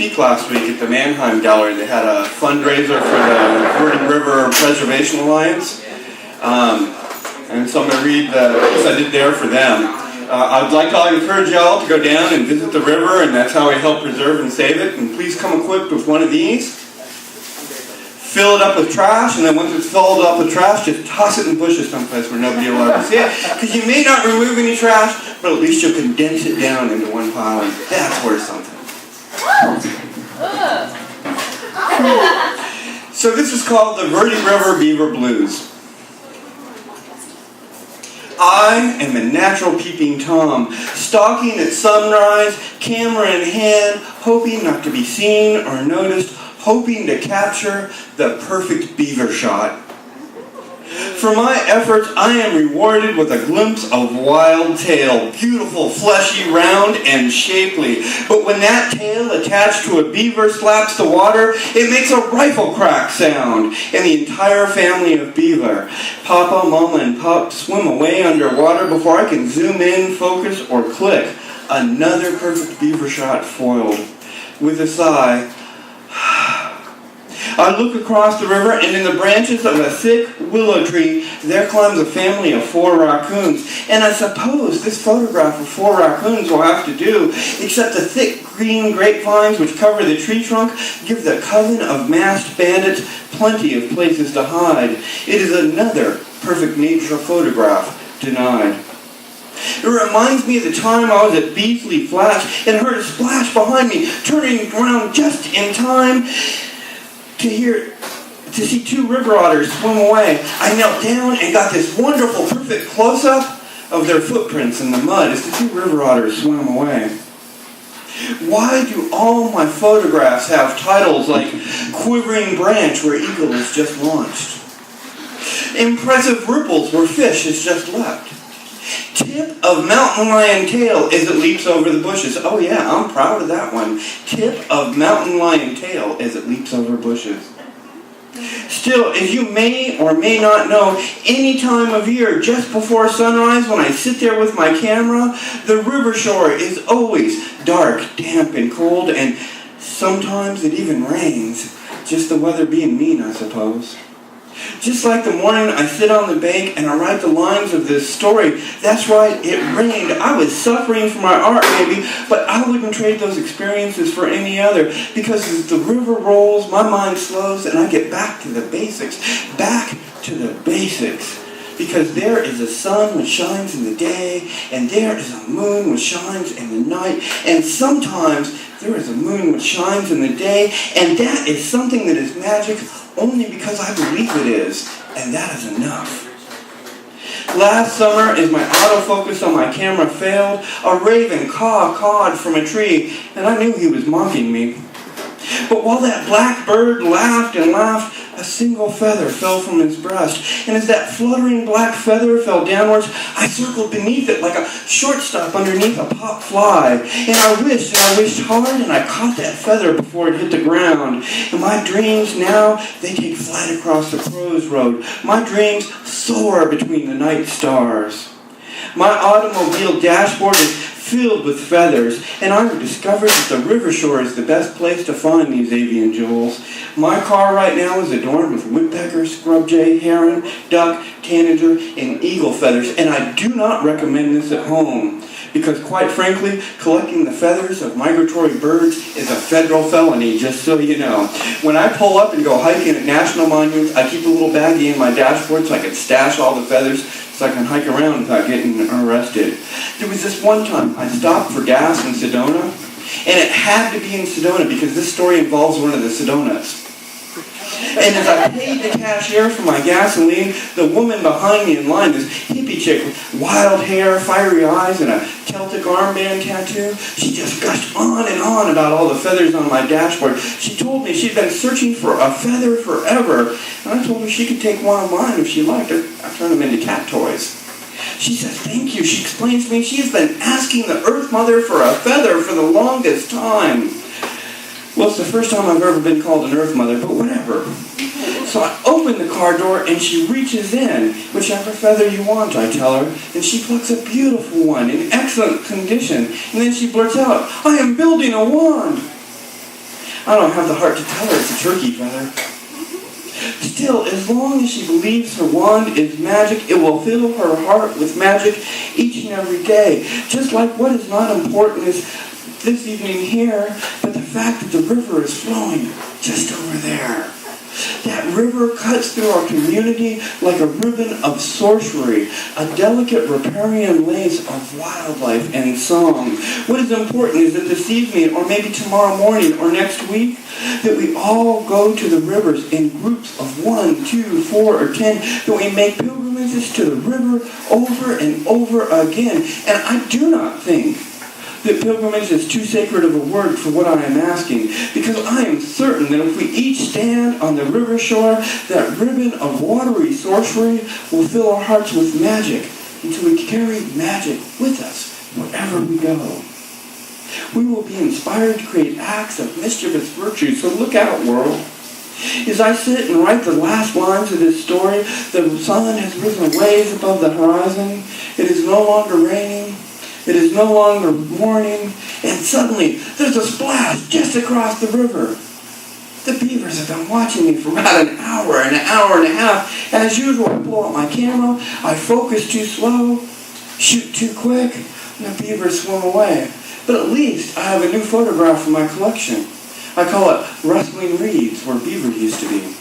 speak last week at the Mannheim Gallery. They had a fundraiser for the Verde River Preservation Alliance. And so I'm going to read the piece I did there for them. I'd like to encourage y'all to go down and visit the river, and that's how we help preserve and save it. And please come equipped with one of these. Fill it up with trash, and then once it's filled up with trash, just toss it in bushes someplace where nobody will ever see it. Because you may not remove any trash, but at least you'll condense it down into one pile, and that's worth something. So this is called the Verde River Beaver Blues. I am a natural peeping Tom, stalking at sunrise, camera in hand, hoping not to be seen or noticed, hoping to capture the perfect beaver shot. For my efforts, I am rewarded with a glimpse of wild tail, beautiful, fleshy, round, and shapely. But when that tail attached to a beaver slaps the water, it makes a rifle crack sound, and the entire family of beaver, Papa, Mama, and Pup, swim away underwater before I can zoom in, focus, or click. Another perfect beaver shot foiled. With a sigh, I look across the river, and in the branches of a thick willow tree, there climbs a family of 4 raccoons. And I suppose this photograph of 4 raccoons will have to do, except the thick green grapevines which cover the tree trunk give the coven of masked bandits plenty of places to hide. It is another perfect nature photograph denied. It reminds me of the time I was at Beasley Flats and heard a splash behind me, turning around just in time to see 2 river otters swim away. I knelt down and got this wonderful, perfect close-up of their footprints in the mud as the 2 river otters swam away. Why do all my photographs have titles like Quivering Branch where eagle is just launched? Impressive ripples where fish has just leapt? Tip of mountain lion tail as it leaps over the bushes. Oh yeah, I'm proud of that one. Tip of mountain lion tail as it leaps over bushes. Still, as you may or may not know, any time of year just before sunrise when I sit there with my camera, the river shore is always dark, damp, and cold, and sometimes it even rains. Just the weather being mean, I suppose. Just like the morning I sit on the bank and I write the lines of this story. That's right, it rained. I was suffering for my art maybe, but I wouldn't trade those experiences for any other, because as the river rolls, my mind slows and I get back to the basics. Back to the basics. Because there is a sun which shines in the day, and there is a moon which shines in the night, and sometimes there is a moon which shines in the day, and that is something that is magic only because I believe it is, and that is enough. Last summer, as my autofocus on my camera failed, a raven cawed from a tree, and I knew he was mocking me. But while that black bird laughed and laughed, a single feather fell from his breast, and as that fluttering black feather fell downwards, I circled beneath it like a shortstop underneath a pop fly. And I wished hard, and I caught that feather before it hit the ground. And my dreams now, they take flight across the crow's road. My dreams soar between the night stars. My automobile dashboard is filled with feathers, and I've discovered that the river shore is the best place to find these avian jewels. My car right now is adorned with woodpecker, scrubjay, heron, duck, tanager, and eagle feathers, and I do not recommend this at home, because quite frankly, collecting the feathers of migratory birds is a federal felony, just so you know. When I pull up and go hiking at national monuments, I keep a little baggie in my dashboard so I can stash all the feathers so I can hike around without getting arrested. There was this one time I stopped for gas in Sedona, and it had to be in Sedona because this story involves one of the Sedonas. And as I paid the cashier for my gasoline, the woman behind me in line, this hippie chick with wild hair, fiery eyes, and a Celtic armband tattoo, she just gushed on and on about all the feathers on my dashboard. She told me she'd been searching for a feather forever, and I told her she could take one of mine if she liked. I turned them into cat toys. She says, thank you. She explains to me she has been asking the Earth Mother for a feather for the longest time. Well, it's the first time I've ever been called an Earth Mother, but whatever. So I open the car door and she reaches in. Whichever feather you want, I tell her. And she plucks a beautiful one in excellent condition. And then she blurts out, I am building a wand. I don't have the heart to tell her it's a turkey feather. Still, as long as she believes her wand is magic, it will fill her heart with magic each and every day. Just like what is not important is this evening here, but the fact that the river is flowing just over there. That river cuts through our community like a ribbon of sorcery, a delicate riparian lace of wildlife and song. What is important is that this evening, or maybe tomorrow morning, or next week, that we all go to the rivers in groups of 1, 2, 4, or 10, that we make pilgrimages to the river over and over again. And I do not think that pilgrimage is too sacred of a word for what I am asking, because I am certain that if we each stand on the river shore, that ribbon of watery sorcery will fill our hearts with magic until we carry magic with us wherever we go. We will be inspired to create acts of mischievous virtue, so look out, world. As I sit and write the last lines of this story, the sun has risen ways above the horizon. It is no longer raining. It is no longer morning, and suddenly there's a splash just across the river. The beavers have been watching me for about an hour and a half. As usual, I pull out my camera, I focus too slow, shoot too quick, and the beavers swim away. But at least I have a new photograph for my collection. I call it Rustling Reeds, where beaver used to be.